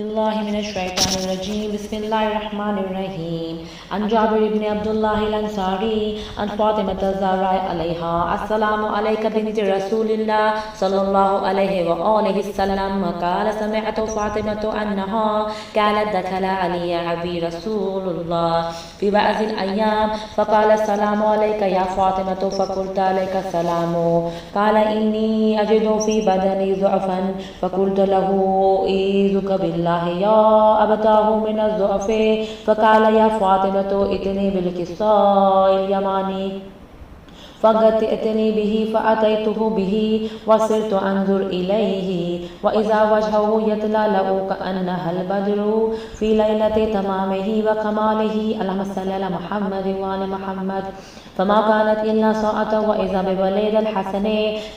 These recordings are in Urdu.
الله من الشيطان الرجيم بسم الله الرحمن الرحيم عن جابر بن عبد الله الأنصاري عن فاطمة الزهراء عليها السلام عليك بنت رسول الله صلى الله عليه وآله وسلم قال سمعت فاطمة أنها كانت دخل علي أبي رسول الله في بعض الأيام فقال السلام عليك يا فاطمة فقلت عليك السلام قال إني أجد في بدني ضعفا فقلت له إيذك بالله يا أبتاه من الضعف فقال يا فاطمة ائتني بالكساء اليماني فأتني به فأتيته به وصرت أنظر إليه وإذا وجهه يتلألأ كأنها البدر في ليلة تمامه وكماله اللهم صل على محمد وآل محمد فما كانت إلا ساعة وإذا بوليد الحسن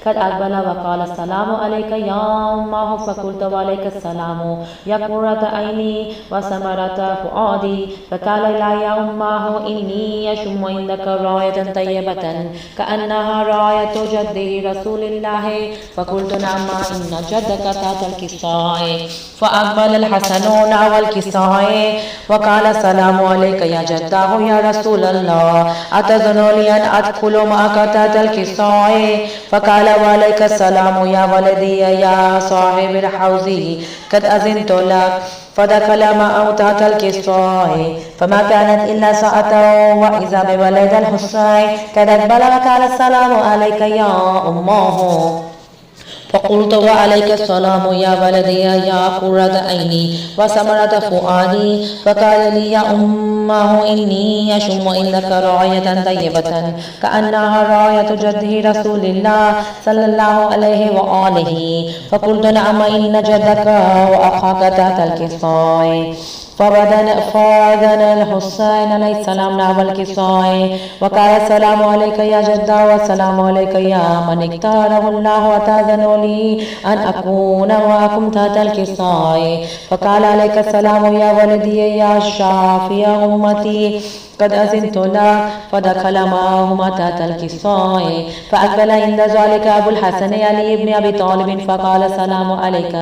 قد أقبل وقال السلام عليك يا أمه فقلت وعليك السلام يا قرة عيني وثمرة فؤادي فقال لا يا أمه إني أشم عندك راية طيبة كأنها راية جده رسول الله فقلت نعم إن جدك تحت الكساء فأقبل الحسن نحو الكساء وقال السلام عليك يا جداه يا رسول الله أتظن لي أن أدخل معك تحت الكساء فقال وعليك السلام يا ولدي يا صاحب الحوض قد أذنت لك فدخل معه تحت الكساء فما كانت إلا ساعة وإذا بولد الحسين قد أقبل وقال السلام عليك يا أمه فقلت وعليك السلام يا ولدي يا قرة عيني وثمرة فؤادي فقال لي يا أمه إني أشم عندك راية طيبة كأنها راية جده رسول الله صلى الله عليه وآله فقلت نعم إن جدك وأخاك تحت الكساء فأذن الحسين عليه السلام نحو الكساء وقال السلام عليك يا جدا والسلام عليك يا من اختاره الله وتأذن لي أن أكون معكم تحت الكساء فقال عليك السلام يا ولدي يا شافي أمتي قد أذنت لك فدخل معهما تحت الكساء فأقبل عند ذلك أبو الحسن علي بن أبي طالب فقال السلام عليك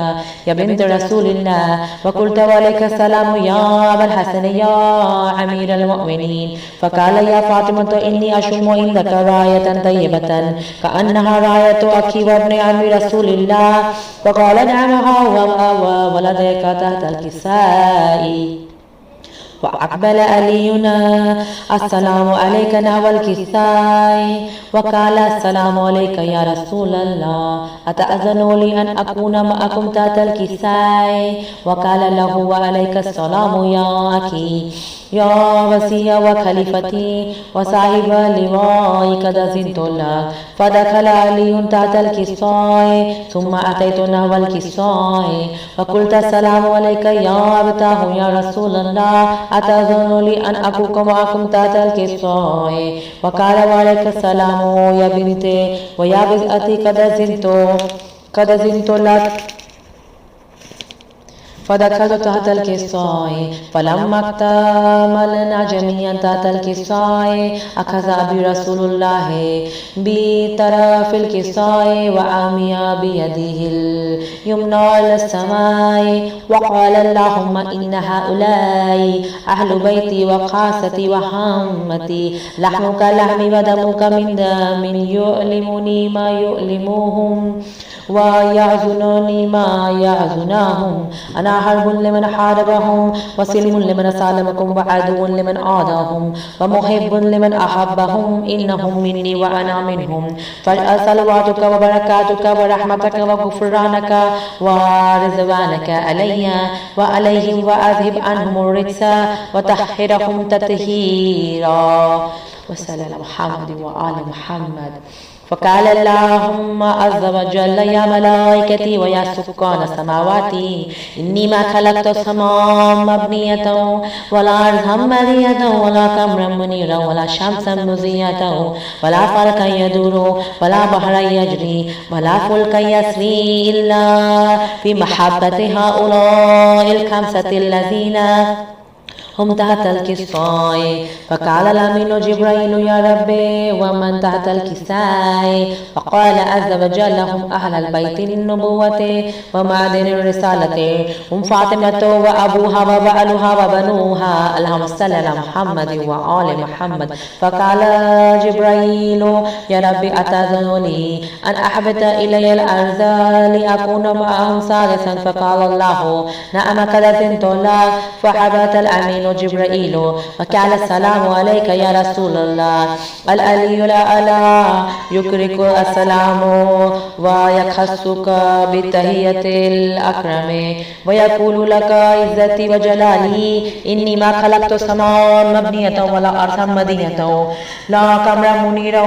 يا بنت رسول الله وقلت وعليك السلام يا أبا الحسن يا أمير المؤمنين فقال يا فاطمة إني أشم عندك راية طيبة كأنها راية أخي وابن عم رسول الله فقال نعم هو ولدك تحت الكساء وأقبل علينا السلام عليك نحو الكساء وقال السلام عليك يا رسول الله أتأذن لي أن أكون معكم تحت الكساء وقال له وعليك السلام يا أخي يا وسي وخليفتي وصاحب اللواء قد أذنت لك فدخل علي تحت الكساء ثم أتيت نحو الكساء فقلت السلام عليك يا أبتاه يا رسول الله أتأذن لي أن أكون معكم تحت الكساء وقال وعليك السلام يا بنتي ويا بنتي قد أذنت لك فدخلت تحت الكساء فلما اكتملنا جميعا تحت الكساء أخذ أبي رسول الله بطرف الكساء وعمي بيده اليمنى إلى السماء وقال اللهم إن هؤلاء أهل بيتي وخاصتي وحمتي لحمك لحمي ودمك من دم يؤلمني ما يؤلمهم ويعزنني ما يعزناهم أنا حرب لمن حاربهم وسلم لمن سالمكم وعدو لمن عاداهم ومحب لمن أحبهم إنهم مني وأنا منهم فاجعل صلواتك وبركاتك ورحمتك وغفرانك ورضوانك علي وعليهم وأذهب عنهم الرجس وطهرهم تطهيرا وصلى على محمد وآل محمد فقال اللهم عز وجل يا ملائكتي ويا سكان السماوات إني ما خلقت السماء مبنية ولا أرضا ملية ولا قمرا منيرا ولا شمسا مضيئة ولا فلكا يدور ولا بحرا يجري ولا فلكا يسري إلا في محبة هؤلاء الخمسة الذين هم تحت الكساء فقال الأمين جبريل يا ربي ومن تحت الكساء فقال عز وجل هم أهل البيت النبوة ومعدن الرسالة هم فاطمة وأبوها وبعلها وبنوها اللهم صل على محمد وآل محمد فقال جبريل يا ربي أتأذن لي أن أحبط إلي الأرض لأكون معهم سادسا فقال الله نعم قد أذنت لك فحبط الأمين جبريل وقال السلام عليك يا رسول الله العلي الأعلى يكرك السلام ويخصك بالتحية الأكرم ويقول لك عزتي وجلالي إني ما خلقت سماء مبنية ولا أرضا مدينة لا قمرا منيرا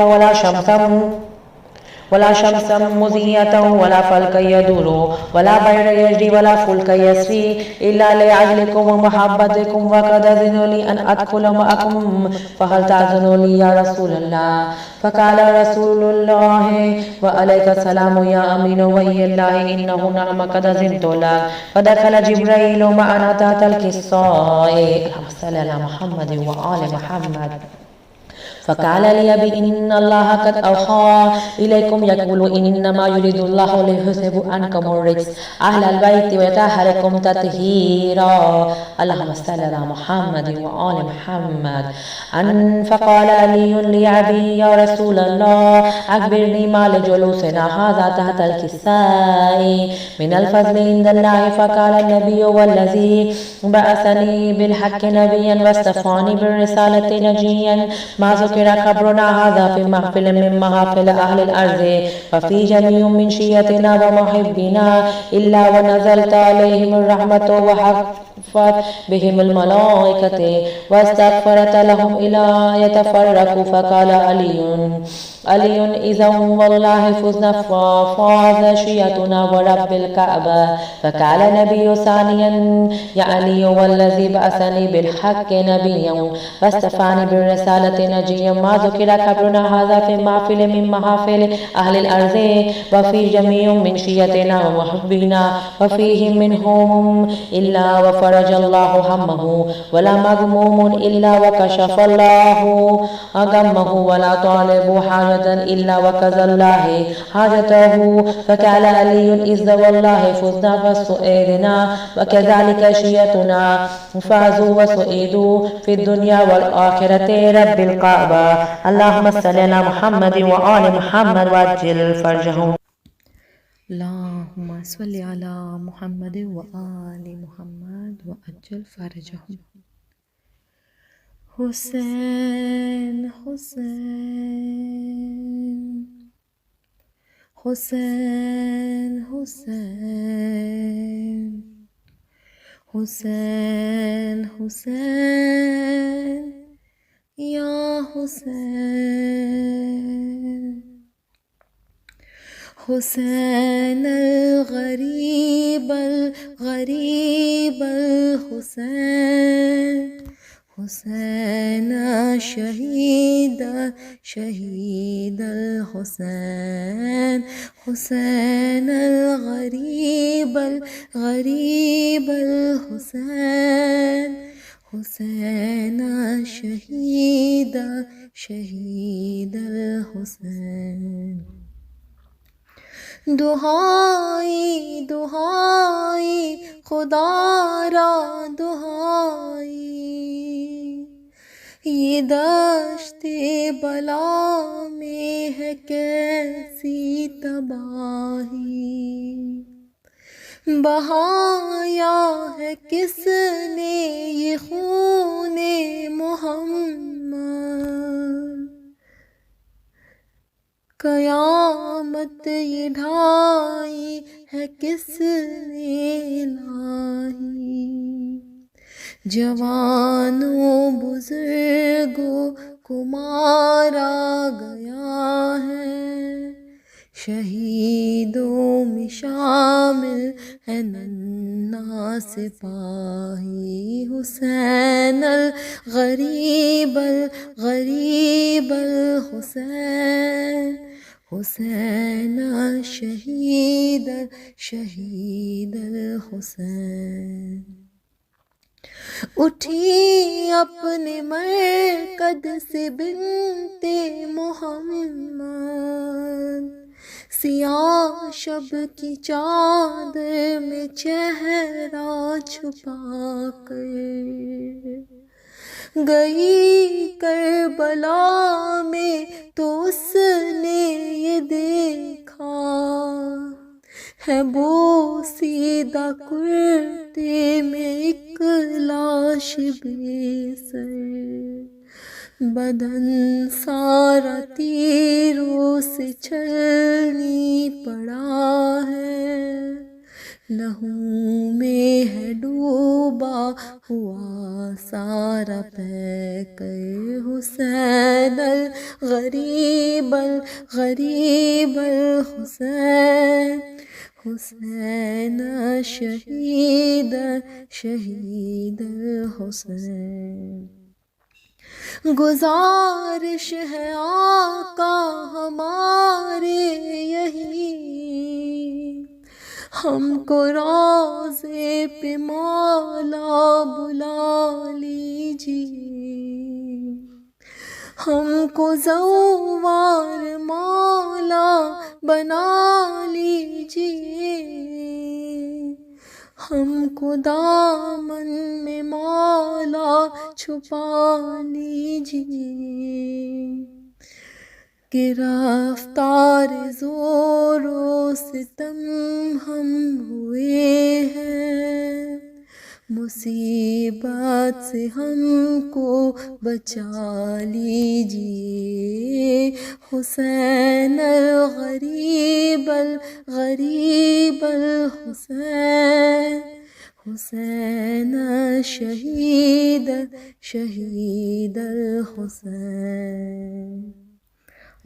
ولا شمسا مضيئة ولا فلكا يدور ولا بحر يجري ولا فلك يسري إلا لأجلكم ومحبتكم وقد أذن لي أن أدخل معكم فهل تأذن لي يا رسول الله فقال رسول الله وعليك السلام يا أمين وهي الله إنه نعم قد أذنت لك فدخل جبريل معنا تحت الكساء اللهم صل على محمد وآل محمد فقال لي بإن الله قد أوحى إليكم يقول إنما يريد الله ليذهب عنكم الرجس أهل البيت ويطهركم تطهيرا اللهم صل على محمد وآل محمد فقال علي لأبي يا رسول الله أخبرني ما لجلوسنا هذا تحت الكساء من الفضل عند الله فقال النبي والذي بعثني بالحق نبيا واصطفاني بالرسالة نجيا ما ذكر قبرنا هذا في محفل من محافل أهل الأرض وفي جميع من شيتنا ومحبنا إلا ونزلت عليهم الرحمة وحفت بهم الملائكة واستغفرت لهم إلى يتفرقوا فقال علي إذا والله فزنا فاز شيعتنا ورب الكعبة فقال النبي ثانيا يا علي والذي بعثني بالحق نبيا واصطفاني بالرسالة نجيا ما ذكر قبرنا هذا في محفل من محافل أهل الأرض وفي جميع من شيعتنا ومحبنا وفيهم منهم إلا وفرج الله همه ولا مغموم إلا وكشف الله غمه ولا طالب حاجة إلا وكذا الله حاجته فقال علي إذ والله فزنا فسئلنا وكذلك شيعتنا فازوا وسئدوا في الدنيا والآخرة رب الكعبة اللهم صل على محمد وآل محمد وعجل فرجهم اللهم صل على محمد وآل محمد وعجل فرجهم حسین حسین حسین حسین حسین حسین یا حسین حسین الغریب الغریب الحسین حسین شہید شہید الحسین حسین الغریب الغریب الحسین حسین شہید شہید الحسین دہائی دہائی خدا را دہائی یہ دشت بلا میں ہے کیسی تباہی بہایا ہے کس نے یہ خون محمد قیامت یہ ڈھائی ہے کس نے لائی جوانوں بزرگوں کو مارا گیا ہے شہیدوں میں شامل ہے ننھا سپاہی حسین الغریب الغریب الحسین حسین شہید شہید الحسین اٹھی اپنے مرکد سے بنت محمد، سیاہ شب کی چادر میں چہرہ چھپا کر گئی کربلا میں، تو اس نے یہ دیکھا ہے بوسیدہ کرتے میں ایک لاش بے سر، بدن سارا تیروں سے چھلنی پڑا ہے، لہو میں ہے ڈوبا ہوا سارا پیکر، حسین الغریب الغریب الحسین، حسین شہید شہید الحسین۔ گزارش ہے آقا ہمارے یہی، ہم کو روضے پہ مولا بلا لیجیے، ہم کو زوار مولا بنا لیجیے، ہم کو دامن میں مولا چھپا لیجیے، گرفتار زور و ستم ہم ہوئے ہیں، مصیبت سے ہم کو بچا لیجیے، حسین الغریب الغریب الحسین، حسین شہید شہید الحسین۔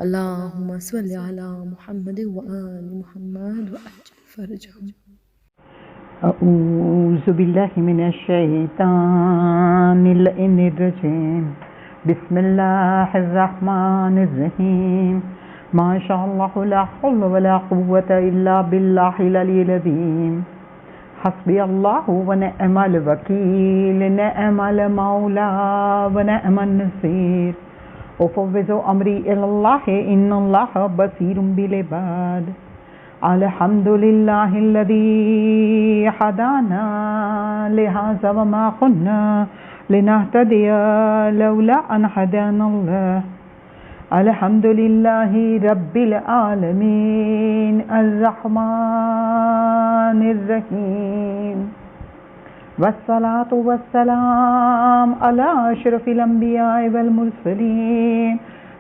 اللہم صلی علی محمد وآل محمد وعجل فرجهم۔ اعوذ باللہ من الشیطان اللعین الرجیم، بسم اللہ الرحمن الرحیم، ما شاء اللہ لا حول ولا قوة الا باللہ العلی العظیم، حسبی اللہ ونعم الوکیل، نعم المولا ونعم النصیر، افوض امری الی اللہ ان اللہ بصیر بالعباد۔ الحمد للہ الذی ہدانا لہذا وما كنا لنہتدی لولا ان ہدانا اللہ، الحمد للہ رب العالمین الرحمن الرحیم، والصلاة والسلام علی اشرف الانبیاء والمرسلین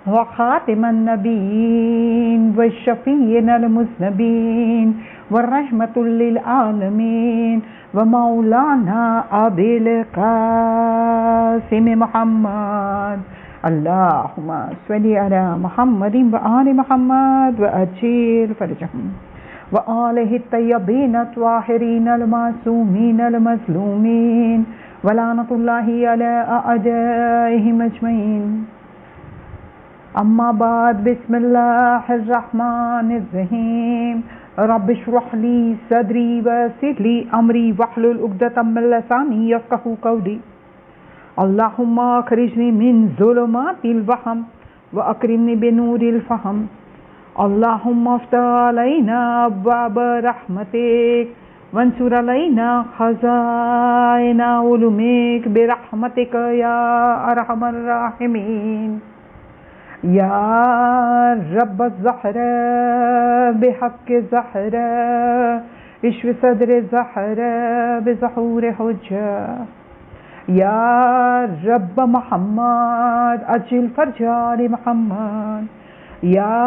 وخاتم النبیین والشفیعین المذنبین والرحمة للعالمین ومولانا ابی القاسم محمد، اللہم صلی علی محمد وآل محمد وعجل فرجهم، وآلہ الطیبین الطاہرین المعصومین المظلومین، ولعنۃ اللہ علی اعدائہم اجمعین۔ اما بعد، بسم اللہ الرحمن الرحیم، رب اشرح لی صدری ویسر لی امری واحلل عقدۃ من لسانی یفقہوا قولی، اللہم اخرجنی من ظلمات الوہم واکرمنی بنور الفہم، اللہم افتح علینا ابواب رحمتک وانشر علینا خزائن علومک برحمتک یا ارحم الراحمین، یا رب الزہرا بحق زہرا اشف صدر زہرا بظہور حجہ، یا رب محمد اجل فرج آل محمد، یا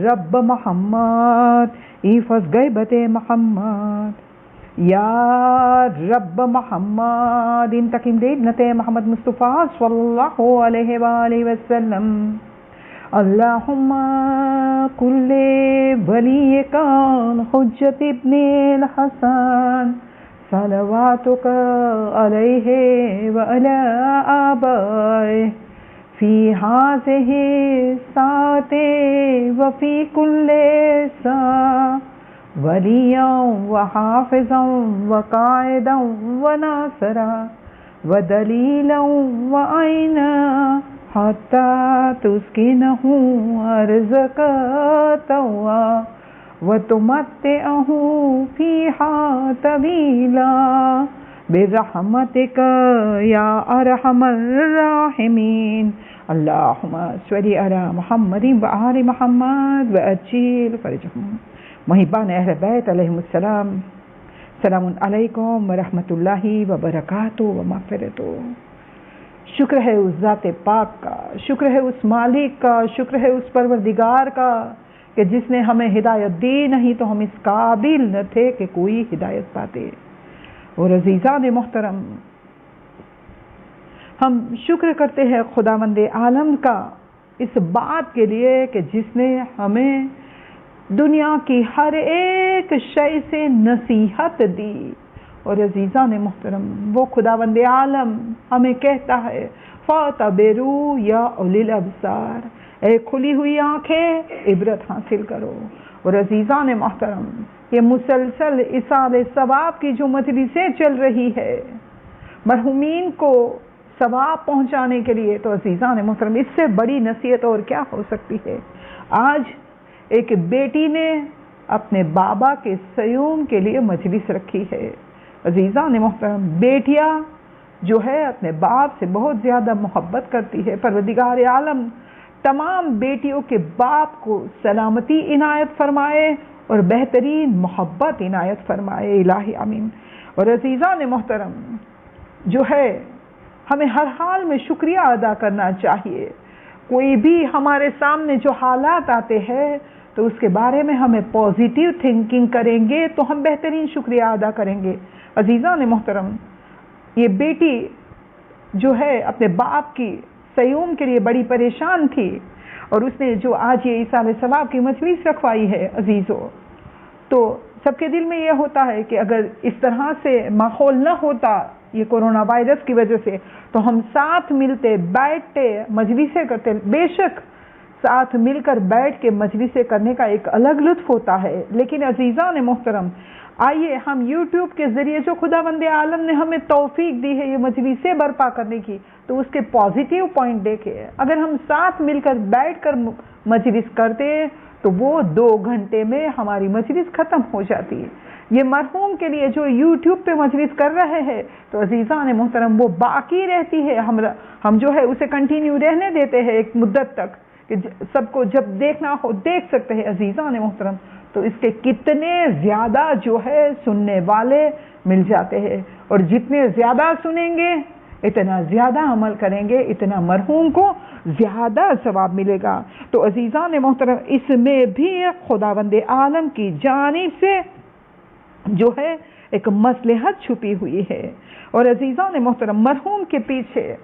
رب محمد احفظ غیبت محمد، یا رب محمد انتقم لابنت محمد مصطفیٰ صلی اللہ علیہ وآلہ وسلم، اللہم کل ولیک حجت ابن الحسن صلواتک علیہ وعلی آبائہ فی ہذہ الساعۃ وفی کل ساعۃ ولیاً وحافظاً وقائداً وناصرا ودلیلا وعینا حتی تسکنہ ارضک طوعا وتمتعہ فیہا طویلا برحمتک یا ارحم الراحمین اللہم صلی علی محمد وآل محمد وعجل فرجہم. محبان اہل بیت علیہم السلام، السلام علیکم ورحمۃ اللہ وبرکاتہ ومغفرتہ. شکر ہے اس ذات پاک کا، شکر ہے اس مالک کا، شکر ہے اس پروردگار کا کہ جس نے ہمیں ہدایت دی، نہیں تو ہم اس قابل نہ تھے کہ کوئی ہدایت پاتے. اور عزیزان محترم، ہم شکر کرتے ہیں خداوند عالم کا اس بات کے لیے کہ جس نے ہمیں دنیا کی ہر ایک شے سے نصیحت دی. اور عزیزان محترم، وہ خداوند عالم ہمیں کہتا ہے فَاعْتَبِرُوا يَا أُولِي الْأَبْصَارِ، اے کھلی ہوئی آنکھیں عبرت حاصل کرو. اور عزیزان محترم، یہ مسلسل ایصال ثواب کی جو مجلسیں چل رہی ہے مرحومین کو ثواب پہنچانے کے لیے، تو عزیزان محترم اس سے بڑی نصیحت اور کیا ہو سکتی ہے. آج ایک بیٹی نے اپنے بابا کے سیوم کے لیے مجلس رکھی ہے. عزیزان محترم، بیٹیاں جو ہے اپنے باپ سے بہت زیادہ محبت کرتی ہے. پروردگار عالم تمام بیٹیوں کے باپ کو سلامتی عنایت فرمائے اور بہترین محبت عنایت فرمائے، الہی آمین. اور عزیزان محترم، جو ہے ہمیں ہر حال میں شکریہ ادا کرنا چاہیے. کوئی بھی ہمارے سامنے جو حالات آتے ہیں تو اس کے بارے میں ہمیں پازیٹیو تھنکنگ کریں گے تو ہم بہترین شکریہ ادا کریں گے. عزیزان محترم، یہ بیٹی جو ہے اپنے باپ کی سیوم کے لیے بڑی پریشان تھی، اور اس نے جو آج یہ ایصال ثواب کی مجلس رکھوائی ہے عزیزو، تو سب کے دل میں یہ ہوتا ہے کہ اگر اس طرح سے ماحول نہ ہوتا یہ کورونا وائرس کی وجہ سے تو ہم ساتھ ملتے بیٹھتے مجلسیں کرتے. بے شک ساتھ مل کر بیٹھ کے مجلسیں کرنے کا ایک الگ لطف ہوتا ہے، لیکن عزیزان محترم آئیے ہم یوٹیوب کے ذریعے جو خداوند عالم نے ہمیں توفیق دی ہے یہ مجلسیں برپا کرنے کی، تو اس کے پازیٹیو پوائنٹ دیکھیں. اگر ہم ساتھ مل کر بیٹھ کر مجلس کرتے تو وہ 2 گھنٹے میں ہماری مجلس ختم ہو جاتی. یہ مرحوم کے لیے جو یوٹیوب پہ مجلس کر رہے ہیں تو عزیزان محترم وہ باقی رہتی ہے، ہم جو ہے اسے کنٹینیو رہنے دیتے ہیں ایک مدت تک کہ سب کو جب دیکھنا ہو دیکھ سکتے ہیں. عزیزان محترم، تو اس کے کتنے زیادہ جو ہے سننے والے مل جاتے ہیں، اور جتنے زیادہ سنیں گے اتنا زیادہ عمل کریں گے، اتنا مرحوم کو زیادہ ثواب ملے گا. تو عزیزان محترم اس میں بھی خداوند عالم کی جانب سے جو ہے ایک مصلحت چھپی ہوئی ہے. اور عزیزان محترم مرحوم کے پیچھے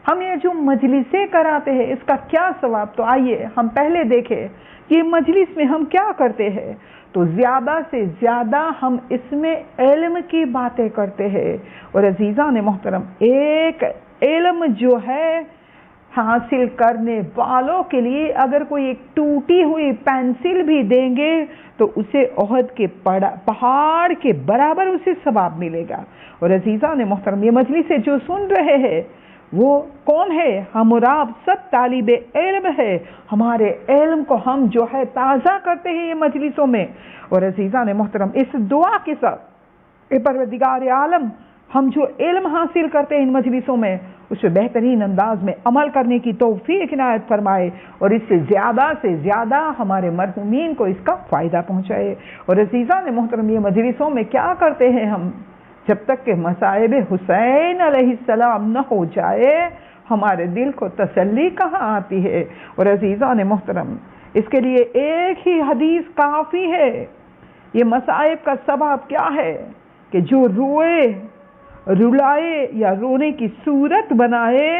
ہم یہ جو مجلسیں کراتے ہیں اس کا کیا ثواب، تو آئیے ہم پہلے دیکھیں کہ مجلس میں ہم کیا کرتے ہیں. تو زیادہ سے زیادہ ہم اس میں علم کی باتیں کرتے ہیں. اور عزیزان محترم ایک علم جو ہے حاصل کرنے والوں کے لیے اگر کوئی ایک ٹوٹی ہوئی پینسل بھی دیں گے تو اسے احد کے پہاڑ کے برابر اسے ثواب ملے گا. اور عزیزان محترم یہ مجلسیں جو سن رہے ہیں وہ کون ہے؟ ہم اور آپ سب طالب علم ہے. ہمارے علم کو ہم جو ہے تازہ کرتے ہیں یہ مجلسوں میں. اور عزیزان محترم اس دعا کے ساتھ اے پروردگار عالم ہم جو علم حاصل کرتے ہیں ان مجلسوں میں اس پہ بہترین انداز میں عمل کرنے کی توفیق عنایت فرمائے، اور اس سے زیادہ ہمارے مرحومین کو اس کا فائدہ پہنچائے. اور عزیزان محترم یہ مجلسوں میں کیا کرتے ہیں ہم، جب تک کہ مصائب حسین علیہ السلام نہ ہو جائے ہمارے دل کو تسلی کہاں آتی ہے. اور عزیزان محترم اس کے لیے ایک ہی حدیث کافی ہے. یہ مصائب کا سبب کیا ہے کہ جو روئے، رلائے یا رونے کی صورت بنائے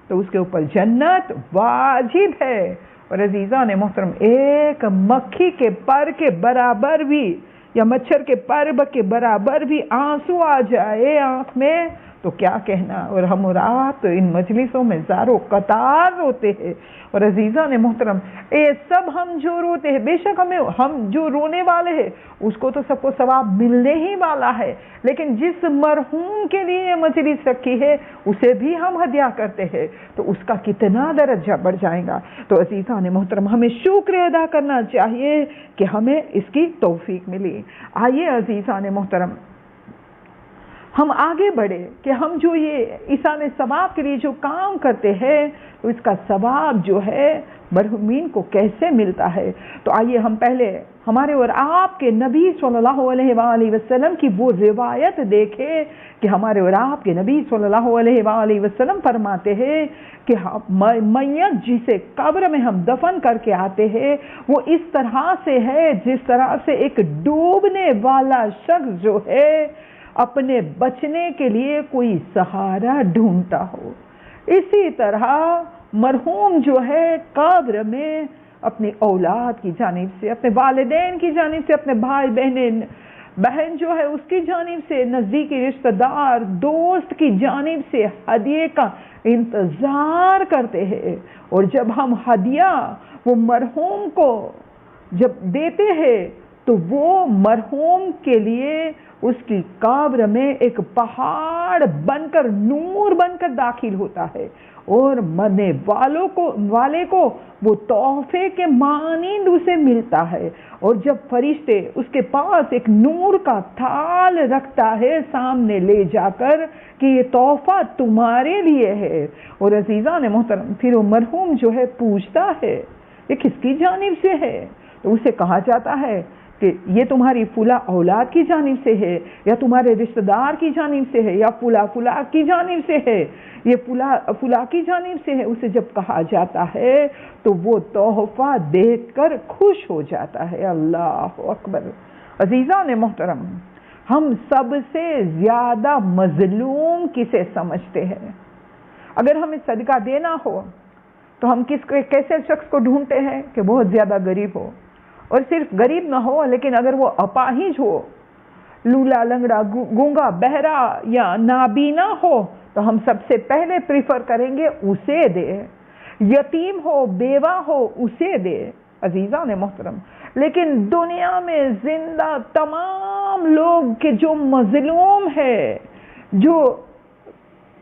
تو اس کے اوپر جنت واجب ہے. اور عزیزان محترم ایک مکھی کے پر کے برابر بھی یا مچھر کے پر کے برابر بھی آنسو آ جائے آنکھ میں تو کیا کہنا. اور ہم اور آپ تو ان مجلسوں میں زارو قطار روتے ہیں. اور عزیزان محترم یہ سب ہم جو روتے ہیں، بے شک ہم جو رونے والے ہیں اس کو تو سب کو ثواب ملنے ہی والا ہے، لیکن جس مرحوم کے لیے مجلس رکھی ہے اسے بھی ہم ہدیہ کرتے ہیں تو اس کا کتنا درجہ بڑھ جائے گا. تو عزیزان محترم ہمیں شکر ادا کرنا چاہیے کہ ہمیں اس کی توفیق ملی. آئیے عزیزان محترم ہم آگے بڑھے کہ ہم جو یہ ایصال ثواب کے لیے جو کام کرتے ہیں تو اس کا ثواب جو ہے مرحومین کو کیسے ملتا ہے. تو آئیے ہم پہلے ہمارے اور آپ کے نبی صلی اللہ علیہ وآلہ وسلم کی وہ روایت دیکھیں کہ ہمارے اور آپ کے نبی صلی اللہ علیہ وآلہ وسلم فرماتے ہیں کہ میت جسے قبر میں ہم دفن کر کے آتے ہیں وہ اس طرح سے ہے جس طرح سے ایک ڈوبنے والا شخص جو ہے اپنے بچنے کے لیے کوئی سہارا ڈھونڈتا ہو. اسی طرح مرحوم جو ہے قبر میں اپنی اولاد کی جانب سے، اپنے والدین کی جانب سے، اپنے بھائی بہن جو ہے اس کی جانب سے، نزدیکی رشتہ دار دوست کی جانب سے ہدیے کا انتظار کرتے ہیں. اور جب ہم ہدیہ وہ مرحوم کو جب دیتے ہیں تو وہ مرحوم کے لیے اس کی قبر میں ایک پہاڑ بن کر نور بن کر داخل ہوتا ہے اور مرنے والے کو وہ تحفے کے مانند اسے ملتا ہے. اور جب فرشتے اس کے پاس ایک نور کا تھال رکھتا ہے سامنے لے جا کر کہ یہ تحفہ تمہارے لیے ہے. اور عزیزان محترم پھر وہ مرحوم جو ہے پوچھتا ہے یہ کس کی جانب سے ہے، تو اسے کہا جاتا ہے کہ یہ تمہاری فلاں اولاد کی جانب سے ہے، یا تمہارے رشتہ دار کی جانب سے ہے، یا فلاں کی جانب سے ہے، یہ فلاں کی جانب سے ہے. اسے جب کہا جاتا ہے تو وہ تحفہ دیکھ کر خوش ہو جاتا ہے. اللہ اکبر. عزیزان محترم ہم سب سے زیادہ مظلوم کسے سمجھتے ہیں؟ اگر ہمیں صدقہ دینا ہو تو ہم کیسے شخص کو ڈھونڈتے ہیں کہ بہت زیادہ غریب ہو، اور صرف غریب نہ ہو لیکن اگر وہ اپاہج ہو، لولا لنگڑا گونگا بہرا یا نابینا ہو تو ہم سب سے پہلے پریفر کریں گے اسے دے. یتیم ہو، بیوہ ہو، اسے دے. عزیزان محترم لیکن دنیا میں زندہ تمام لوگ کے جو مظلوم ہے، جو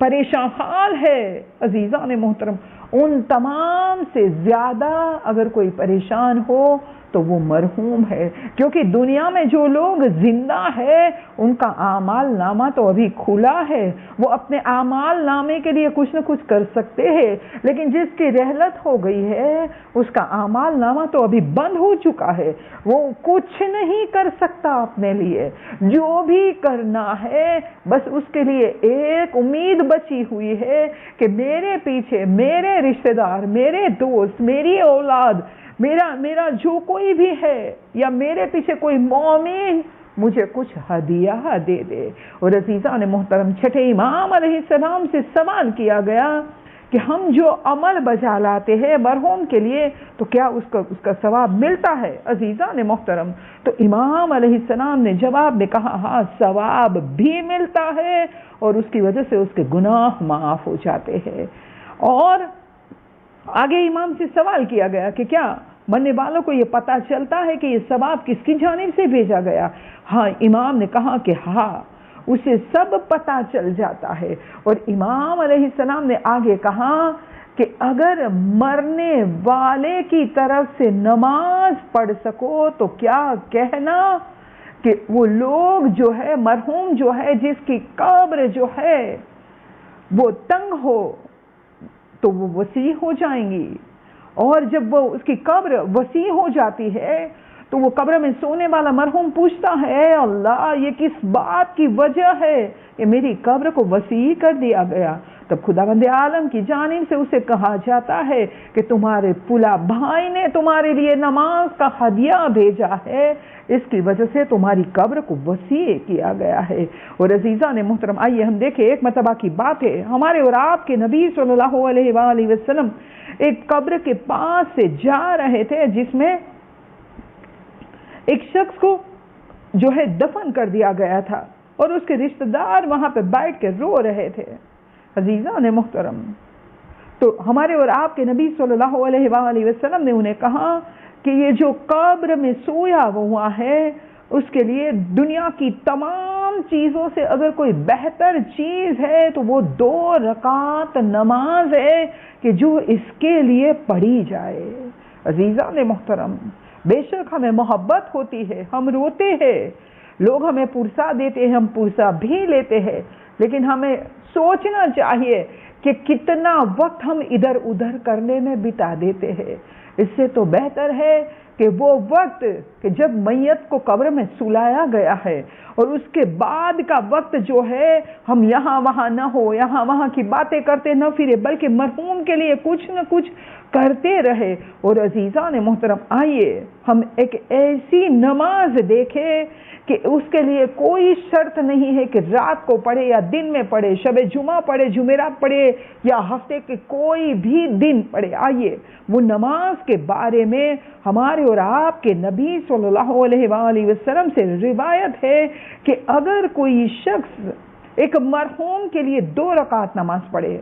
پریشان حال ہے، عزیزان محترم ان تمام سے زیادہ اگر کوئی پریشان ہو تو وہ مرحوم ہے. کیونکہ دنیا میں جو لوگ زندہ ہے ان کا اعمال نامہ تو ابھی کھلا ہے، وہ اپنے اعمال نامے کے لیے کچھ نہ کچھ کر سکتے ہیں، لیکن جس کی رحلت ہو گئی ہے اس کا اعمال نامہ تو ابھی بند ہو چکا ہے، وہ کچھ نہیں کر سکتا اپنے لیے. جو بھی کرنا ہے بس اس کے لیے ایک امید بچی ہوئی ہے کہ میرے پیچھے میرے رشتہ دار، میرے دوست، میری اولاد، میرا جو کوئی بھی ہے یا میرے پیچھے کوئی مومن مجھے کچھ ہدیہ دے دے. اور عزیزان محترم چھٹے امام علیہ السلام سے سوال کیا گیا کہ ہم جو عمل بجا لاتے ہیں مرحوم کے لیے تو کیا اس کا ثواب ملتا ہے؟ عزیزان محترم تو امام علیہ السلام نے جواب میں کہا ہاں ثواب بھی ملتا ہے اور اس کی وجہ سے اس کے گناہ معاف ہو جاتے ہیں. اور آگے امام سے سوال کیا گیا کہ کیا مرنے والوں کو یہ پتہ چلتا ہے کہ یہ ثواب کس کی جانب سے بھیجا گیا؟ ہاں امام نے کہا کہ ہاں اسے سب پتہ چل جاتا ہے. اور امام علیہ السلام نے آگے کہا کہ اگر مرنے والے کی طرف سے نماز پڑھ سکو تو کیا کہنا کہ وہ لوگ جو ہے مرحوم جو ہے جس کی قبر جو ہے وہ تنگ ہو تو وہ وسیع ہو جائیں گی، اور جب وہ اس کی قبر وسیع ہو جاتی ہے تو وہ قبر میں سونے والا مرحوم پوچھتا ہے اے اللہ یہ کس بات کی وجہ ہے کہ میری قبر کو وسیع کر دیا گیا؟ تب خداوند عالم کی جانب سے اسے کہا جاتا ہے کہ تمہارے پلا بھائی نے تمہارے لیے نماز کا ہدیہ بھیجا ہے، اس کی وجہ سے تمہاری قبر کو وسیع کیا گیا ہے. اور عزیزان محترم آئیے ہم دیکھیں ایک مرتبہ کی بات ہے، ہمارے اور آپ کے نبی صلی اللہ علیہ وآلہ وسلم ایک قبر کے پاس سے جا رہے تھے جس میں ایک شخص کو جو ہے دفن کر دیا گیا تھا. اور اس کے رشتہ دار وہاں پہ بیٹھ کے رو رہے تھے۔ عزیزان محترم، تو ہمارے اور آپ کے نبی صلی اللہ علیہ وآلہ وسلم نے انہیں کہا کہ یہ جو قبر میں سویا ہوا ہے، اس کے لیے دنیا کی تمام چیزوں سے اگر کوئی بہتر چیز ہے تو وہ 2 رکعت نماز ہے کہ جو اس کے لیے پڑھی جائے۔ عزیزان محترم، بے شک ہمیں محبت ہوتی ہے، ہم روتے ہیں، لوگ ہمیں پرسا دیتے ہیں، ہم پرسا بھی لیتے ہیں، لیکن ہمیں سوچنا چاہیے کہ کتنا وقت ہم ادھر ادھر کرنے میں بتا دیتے ہیں۔ اس سے تو بہتر ہے کہ وہ وقت کہ جب میت کو قبر میں سلایا گیا ہے اور اس کے بعد کا وقت جو ہے ہم یہاں وہاں نہ ہو، یہاں وہاں کی باتیں کرتے نہ پھرے، بلکہ مرحوم کے لیے کچھ نہ کچھ کرتے رہے۔ اور عزیزان محترم، آئیے ہم ایک ایسی نماز دیکھیں کہ اس کے لیے کوئی شرط نہیں ہے کہ رات کو پڑھے یا دن میں پڑھے، شب جمعہ پڑھے، جمعرات پڑھے یا ہفتے کے کوئی بھی دن پڑھے۔ آئیے وہ نماز کے بارے میں ہمارے اور آپ کے نبی صلی اللہ علیہ وآلہ وسلم سے روایت ہے کہ اگر کوئی شخص ایک مرحوم کے لیے 2 رکعت نماز پڑھے،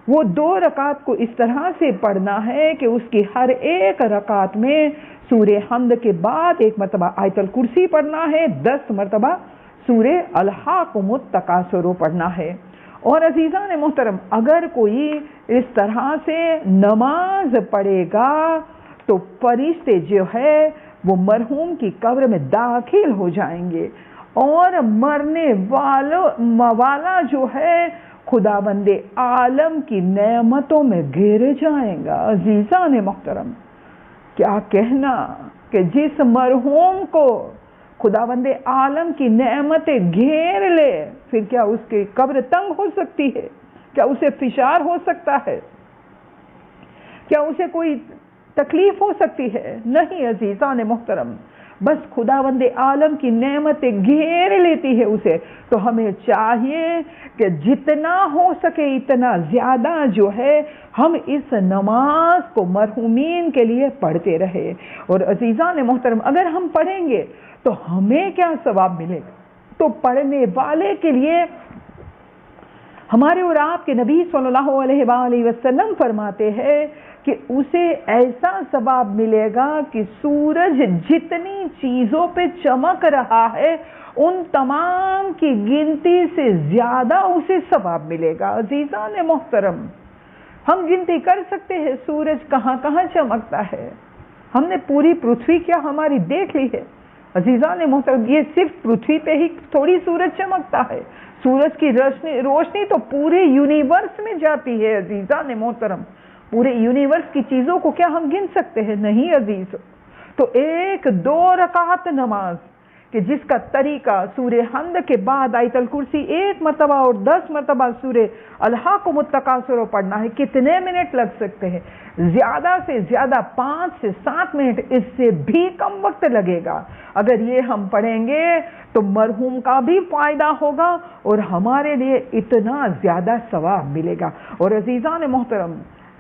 وہ 2 رکعت کو اس طرح سے پڑھنا ہے کہ اس کی ہر ایک رکعت میں سورہ حمد کے بعد 1 مرتبہ آیت الکرسی پڑھنا ہے، 10 مرتبہ سورہ الحاقم التکاثر پڑھنا ہے۔ اور عزیزان محترم، اگر کوئی اس طرح سے نماز پڑھے گا تو فرشتے جو ہے وہ مرحوم کی قبر میں داخل ہو جائیں گے اور مرنے والا جو ہے خداوند عالم کی نعمتوں میں گھر جائیں گا۔ عزیزان محترم، کیا کہنا کہ جس مرحوم کو خداوند عالم کی نعمتیں گھیر لے، پھر کیا اس کی قبر تنگ ہو سکتی ہے؟ کیا اسے فشار ہو سکتا ہے؟ کیا اسے کوئی تکلیف ہو سکتی ہے؟ نہیں عزیزان محترم، بس خداوند عالم کی نعمتیں گھیر لیتی ہے اسے۔ تو ہمیں چاہیے کہ جتنا ہو سکے اتنا زیادہ جو ہے ہم اس نماز کو مرحومین کے لیے پڑھتے رہے۔ اور عزیزان محترم، اگر ہم پڑھیں گے تو ہمیں کیا ثواب ملے گا؟ تو پڑھنے والے کے لیے ہمارے اور آپ کے نبی صلی اللہ علیہ وآلہ وسلم فرماتے ہیں کہ اسے ایسا ثواب ملے گا کہ سورج جتنی چیزوں پہ چمک رہا ہے ان تمام کی گنتی سے زیادہ اسے ثواب ملے گا۔ عزیزان محترم، ہم گنتی کر سکتے ہیں سورج کہاں کہاں چمکتا ہے؟ ہم نے پوری پرتھوی کیا ہماری دیکھ لی ہے؟ عزیزان محترم، یہ صرف پرتھوی پہ ہی تھوڑی سورج چمکتا ہے، سورج کی روشنی تو پورے یونیورس میں جاتی ہے۔ عزیزان محترم، پورے یونیورس کی چیزوں کو کیا ہم گن سکتے ہیں؟ نہیں عزیز۔ تو 1-2 رکعت نماز کہ جس کا طریقہ سورہ حمد کے بعد آیت الکرسی 1 مرتبہ اور 10 مرتبہ سورہ الحاقم التکاثر پڑھنا ہے، کتنے منٹ لگ سکتے ہیں؟ زیادہ سے زیادہ 5 سے 7 منٹ، اس سے بھی کم وقت لگے گا۔ اگر یہ ہم پڑھیں گے تو مرحوم کا بھی فائدہ ہوگا اور ہمارے لیے اتنا زیادہ ثواب ملے گا۔ اور عزیزان محترم،